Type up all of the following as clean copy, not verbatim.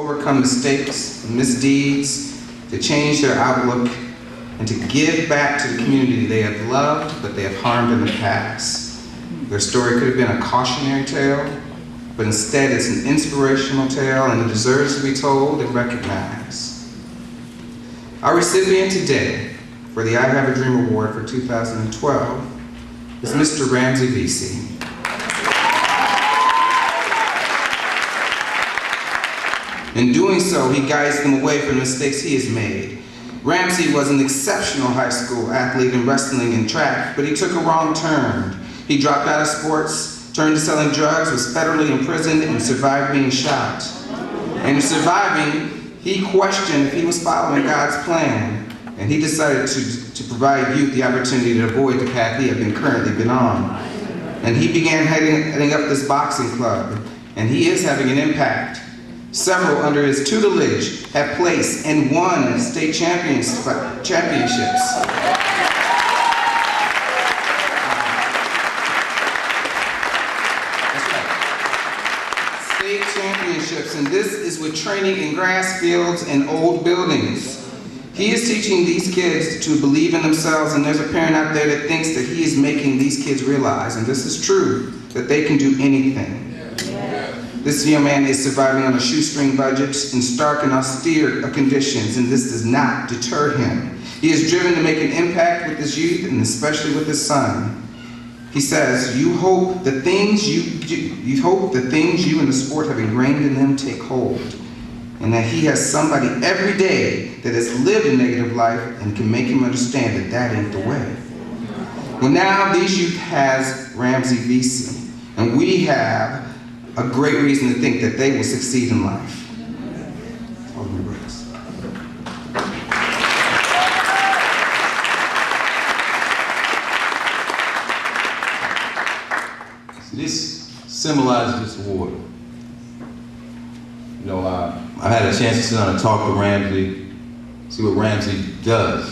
overcome mistakes and misdeeds, to change their outlook, and to give back to the community they have loved but they have harmed in the past. Their story could have been a cautionary tale, but instead it's an inspirational tale and it deserves to be told and recognized. Our recipient today for the I Have a Dream Award for 2012 is Mr. Ramsey Vesey. In doing so, he guides them away from the mistakes he has made. Ramsey was an exceptional high school athlete in wrestling and track, but he took a wrong turn. He dropped out of sports, turned to selling drugs, was federally imprisoned, and survived being shot. And in surviving, he questioned if he was following God's plan, and he decided to provide youth the opportunity to avoid the path he had currently been on. And he began heading up this boxing club, and he is having an impact. Several under his tutelage have placed and won state championships. State championships, and this is with training in grass fields and old buildings. He is teaching these kids to believe in themselves, and there's a parent out there that thinks that he is making these kids realize, and this is true, that they can do anything. This young man is surviving on a shoestring budget in stark and austere conditions, and this does not deter him. He is driven to make an impact with his youth, and especially with his son. He says, you hope the things you in the sport have ingrained in them take hold, and that he has somebody every day that has lived a negative life and can make him understand that that ain't the way. Well, now these youth has Ramsey Vesey, and we have a great reason to think that they will succeed in life. Alderman Brooks. So this symbolizes this award. You know, I had a chance to sit down and talk to Ramsey, see what Ramsey does.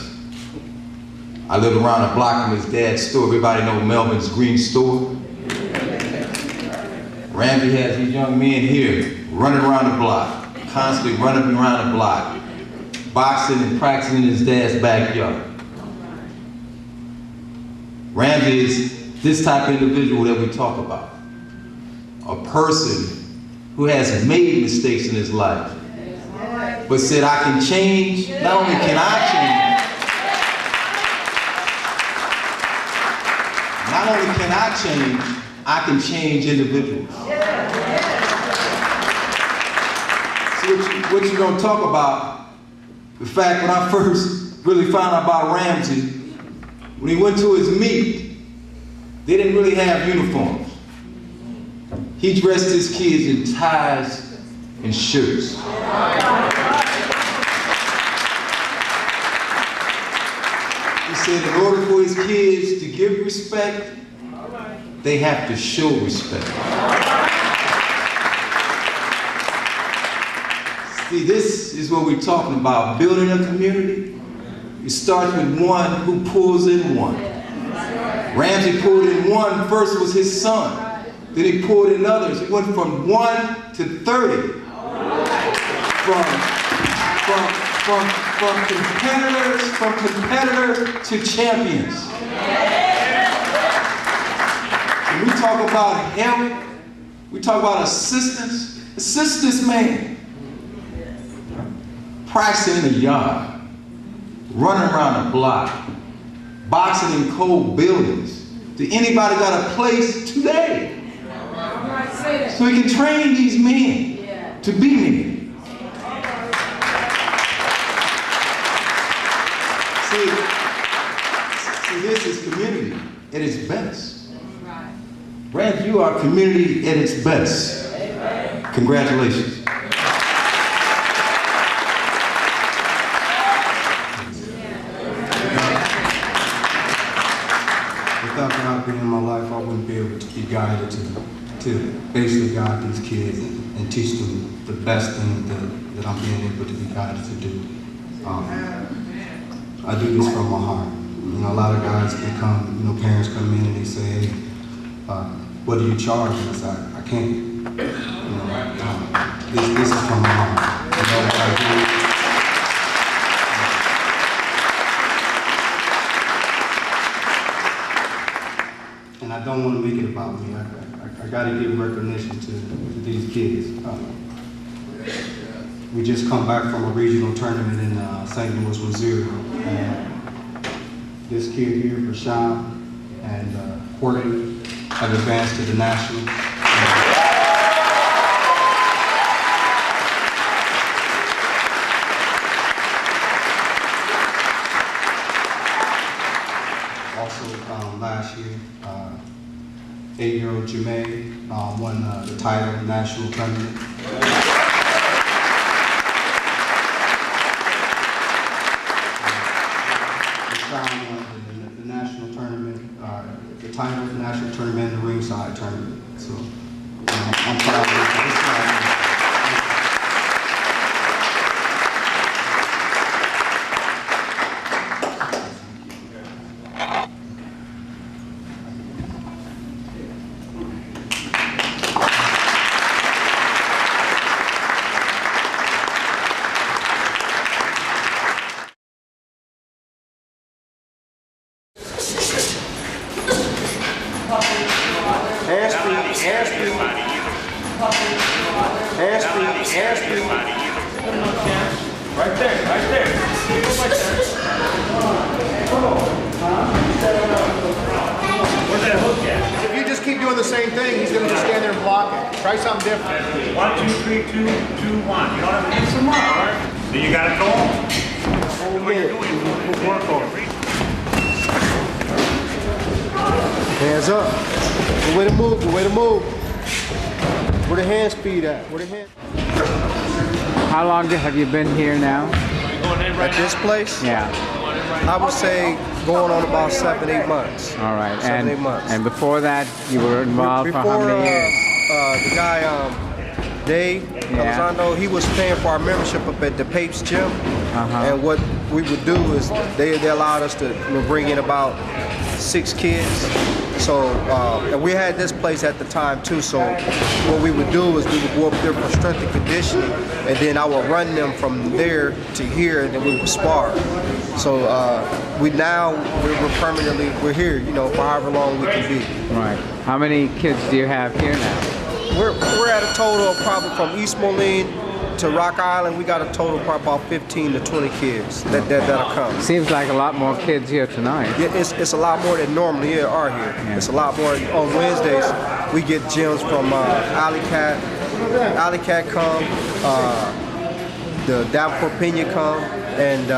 I lived around the block from his dad's store. Everybody know Melvin's Green Store? Ramsey has these young men here running around the block, constantly running around the block, boxing and practicing in his dad's backyard. Ramsey is this type of individual that we talk about. A person who has made mistakes in his life, but said, I can change. Not only can I change, not only can I change, I can change individuals. See, what you're going to talk about, the fact when I first really found out about Ramsey, when he went to his meet, they didn't really have uniforms. He dressed his kids in ties and shirts. He said in order for his kids to give respect, they have to show respect. See, this is what we're talking about, building a community. It starts with one who pulls in one. Ramsey pulled in one. First was his son. Then he pulled in others. He went from 1 to 30. From competitors to champions. When we talk about help, we talk about assistance. Assist this man. Practicing in the yard, running around the block, boxing in cold buildings. Did anybody got a place today? So he can train these men to be men. See, this is community at its best. Ramsey, you are community at its best. Congratulations. Without God being in my life, I wouldn't be able to be guided to basically guide these kids and teach them the best thing that I'm being able to be guided to do. I do this from my heart. You know, a lot of guys, they come, you know, parents come in and they say, hey, what do you charge? And I say, I can't. You know, this is from my heart. all that I do. And I don't want to make it about me. I got to give recognition to these kids. We just come back from a regional tournament in St. Louis, Missouri. And this kid here, Rashawn and Courtney, have advanced to the national. Also, last year, 8-year-old Jermaine won the title national tournament. Rashawn won the national tournament, the title of the national tournament and the ringside tournament. So I'm proud of this. Right there. Where's that hook at? If you just keep doing the same thing, he's going to just stand there and block it. Try something different. 1, 2, 3, 2, 2, 1. You don't have to do some more, all right? Then you got to go. What you're doing. Work on it. Hands up. Good way to move. Good way to move. Where the hand speed at? Where the hand? How long have you been here now? At this place? Yeah. I would say going on about 7, 8 months. All right. 7, 8 months. And before that, you were involved for how many years? The guy, Dave Elizondo, he was paying for our membership up at the Papes Gym. And what we would do is they allowed us to bring in about 6 kids. So, and we had this place at the time too, so what we would do is we would go up there for strength and conditioning, and then I would run them from there to here, and then we would spar. So we're permanently, we're here, for however long we can be. Right. How many kids do you have here now? We're at a total of probably from East Moline to Rock Island, we got a total of probably about 15 to 20 kids that'll come. Seems like a lot more kids here tonight. Yeah, it's a lot more than normally are here. Yeah. It's a lot more. On Wednesdays, we get gyms from Alley Cat come, the Davenport Pena come, and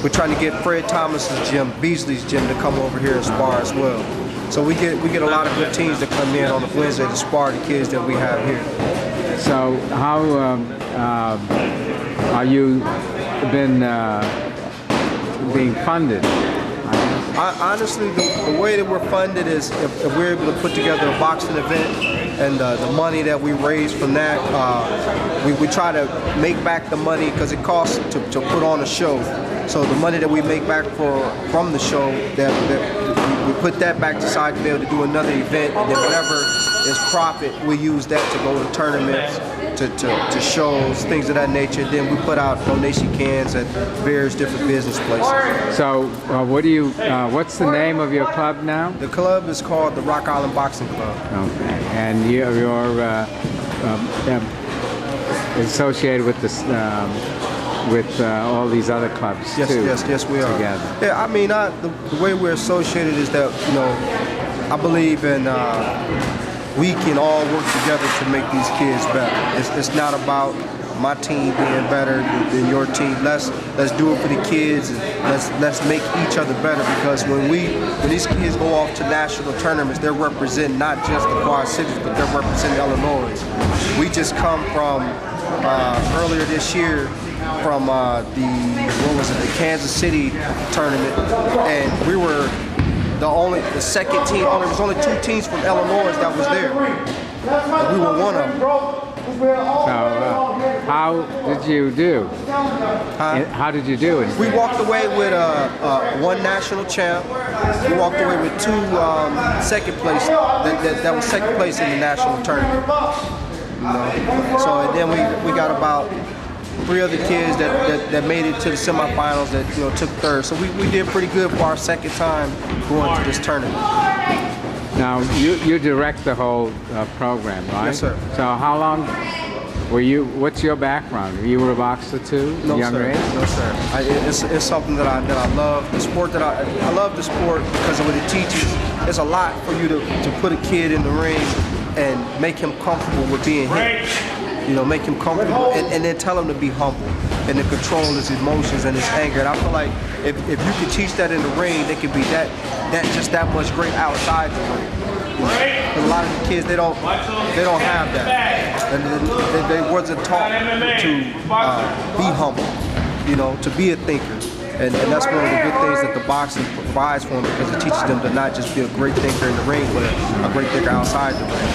we're trying to get Fred Thomas's gym, Beasley's gym, to come over here and spar as well. So we get a lot of good teams that come in on the Wednesday to spar the kids that we have here. So how are you been being funded? Honestly, the way that we're funded is if we're able to put together a boxing event and the money that we raise from that, we try to make back the money because it costs to put on a show. So the money that we make back from the show, we put that back to side to be able to do another event, and then whatever is profit, we use that to go to tournaments, to shows, things of that nature. Then we put out donation cans at various different business places. So what's the name of your club now? The club is called the Rock Island Boxing Club. Okay, and you're associated with this. With all these other clubs too. Yes, we are. Together. Yeah, I mean, the way we're associated is that I believe in we can all work together to make these kids better. It's not about my team being better than your team. Let's do it for the kids, and let's make each other better, because when these kids go off to national tournaments, they're representing not just the Quad Cities, but they're representing Illinois. We just come from earlier this year from the Kansas City tournament, and we were the second team. There was only 2 teams from Illinois that was there, and we were one of them. So how did you do? How did you do? We walked away with 1 national champ. We walked away with 2 second place. That was second place in the national tournament. know. So and then we got about 3 other kids that made it to the semifinals that took third. So we did pretty good for our second time going to this tournament. Now you direct the whole program, right? Yes, sir. So how long were you? What's your background? You were a boxer too? No, younger sir. age? No, sir. It's something that I love. The sport that I love the sport because of what it teaches. It's a lot for you to put a kid in the ring and make him comfortable with being hit. Make him comfortable and then tell him to be humble and to control his emotions and his anger. And I feel like if you can teach that in the ring, they can be that much great outside the ring. Because a lot of the kids they don't have that, and they wasn't taught to be humble, to be a thinker. And that's one of the good things that the boxing provides for them because it teaches them to not just be a great thinker in the ring, but a great thinker outside the ring.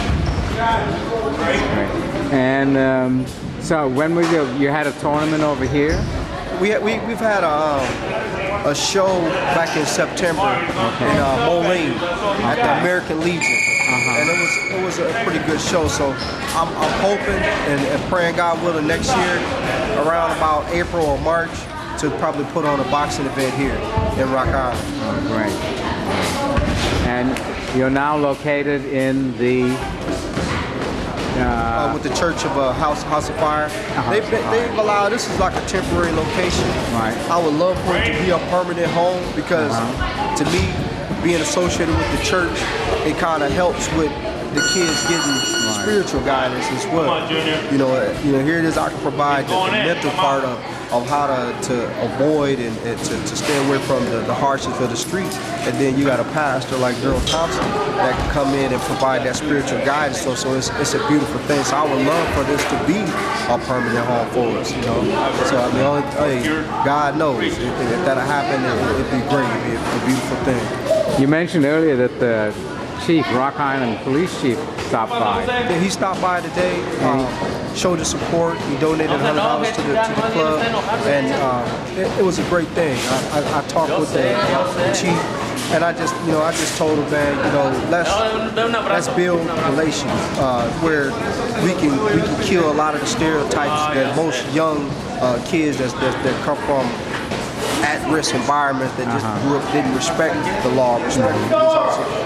Right. And so when was you had a tournament over here? We've had a show back in September in Moline at the American Legion, and it was a pretty good show. So I'm hoping and praying God willing next year, around about April or March, to probably put on a boxing event here in Rock Island. Oh, great. And you're now located in the with the Church of House of Fire. They've allowed, this is like a temporary location. Right. I would love for it to be a permanent home because to me, being associated with the church, it kind of helps with the kids getting spiritual guidance as well. Here it is, I can provide the mental part of how to avoid and to stay away from the harshness of the streets. And then you got a pastor like Gerald Thompson that can come in and provide that spiritual guidance. So it's a beautiful thing. So I would love for this to be a permanent home for us, So God knows if that'll happen, it'd be great. It'd be a beautiful thing. You mentioned earlier that the chief, Rock Island Police Chief, stopped by. Yeah, he stopped by today, showed his support. He donated $100 to the club, and it was a great thing. I talked with the chief, and I just told him, man, let's build relations where we can kill a lot of the stereotypes that most young kids that come from at-risk environments that just grew up, didn't respect the law,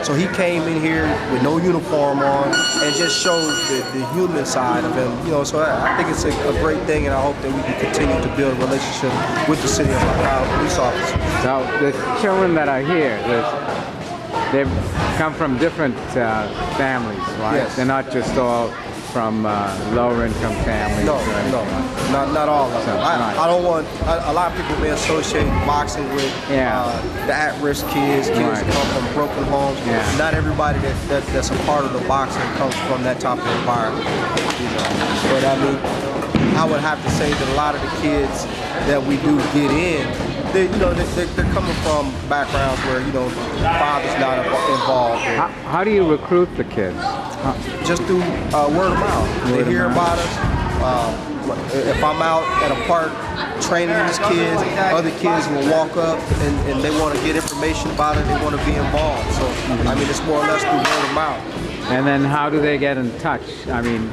So he came in here with no uniform on and just showed the human side of him. So I think it's a great thing, and I hope that we can continue to build a relationship with the city of Rock Island police officers. So the children that are here, they've come from different families, right? Yes. They're not just all from lower income families. No, right? not all of them. Right. I don't want a lot of people may associate boxing with the at-risk kids that come from broken homes. Yeah. Not everybody that's a part of the boxing comes from that type of environment. But I mean, I would have to say that a lot of the kids that we do get in, they're coming from backgrounds where father's not involved. How do you recruit the kids? Just through word of mouth. They hear about us. If I'm out at a park training these kids, other kids will walk up and they want to get information about it. They want to be involved. So I mean, it's more or less through word of mouth. And then how do they get in touch? I mean,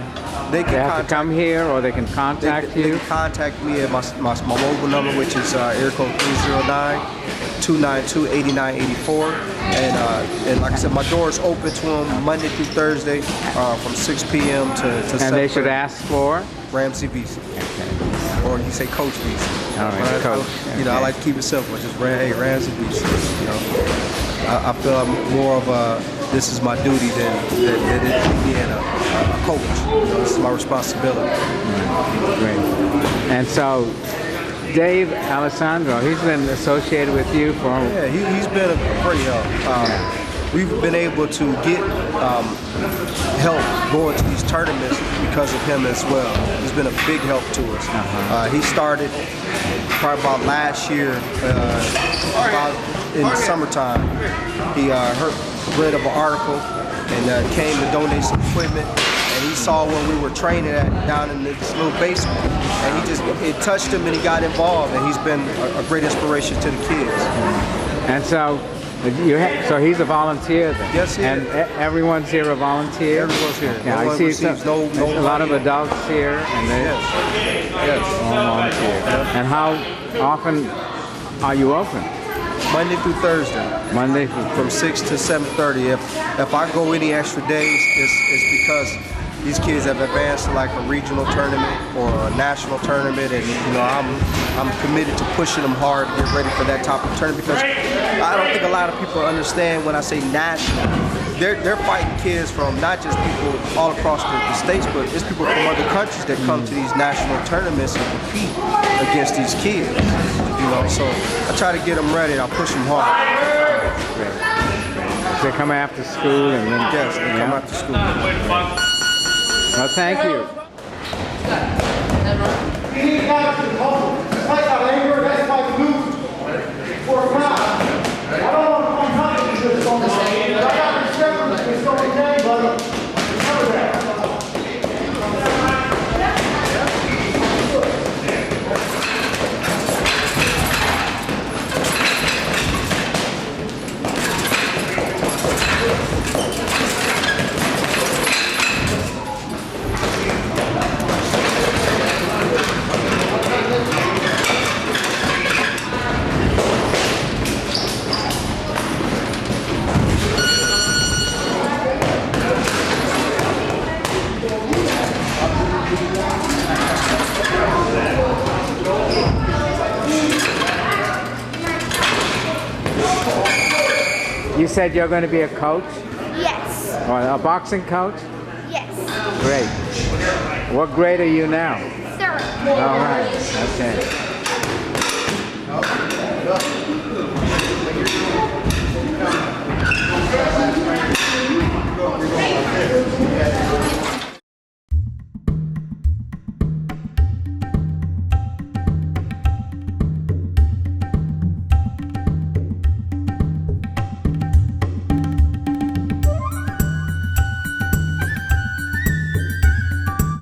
they have to come here, or they can contact you? They can contact me at my mobile number, which is area code 309-292-8984. And like I said, my door is open to them Monday through Thursday from 6 p.m. to 7. And they should ask for? Ramsey Vesey. Okay. Or you say Coach Vesey. All right, Coach. I like to keep it simple. Just Ramsey Vesey. I feel I'm more of this is my duty than it being a coach. This is my responsibility. Great. And so, Dave Alessandro, he's been associated with you for... Yeah, he's been a great help. We've been able to get help going to these tournaments because of him as well. He's been a big help to us. He started probably about last year, about in the summertime. He read of an article and came to donate some equipment. And he saw when we were training down in this little basement, and it touched him, and he got involved, and he's been a great inspiration to the kids. And so, So he's a volunteer then? Yes, he and is. everyone's here a volunteer? Everyone's here. Yeah, No I one see receives no a lot of adults here, and they Yes. all volunteer. And how often are you open? Monday through Thursday. Monday through From 6 to 7:30. If I go any extra days, it's because these kids have advanced to like a regional tournament or a national tournament, and you know I'm committed to pushing them hard to get ready for that type of tournament, because I don't think a lot of people understand when I say national. They're fighting kids from not just people all across the states, but it's people from other countries that come to these national tournaments and compete against these kids. You know, so I try to get them ready. I push them hard. They come after school and then Yes, they come after school. Well, thank you. You said you're going to be a coach? Yes. Or a boxing coach? Yes. Great. What grade are you now? Third. All right. Okay.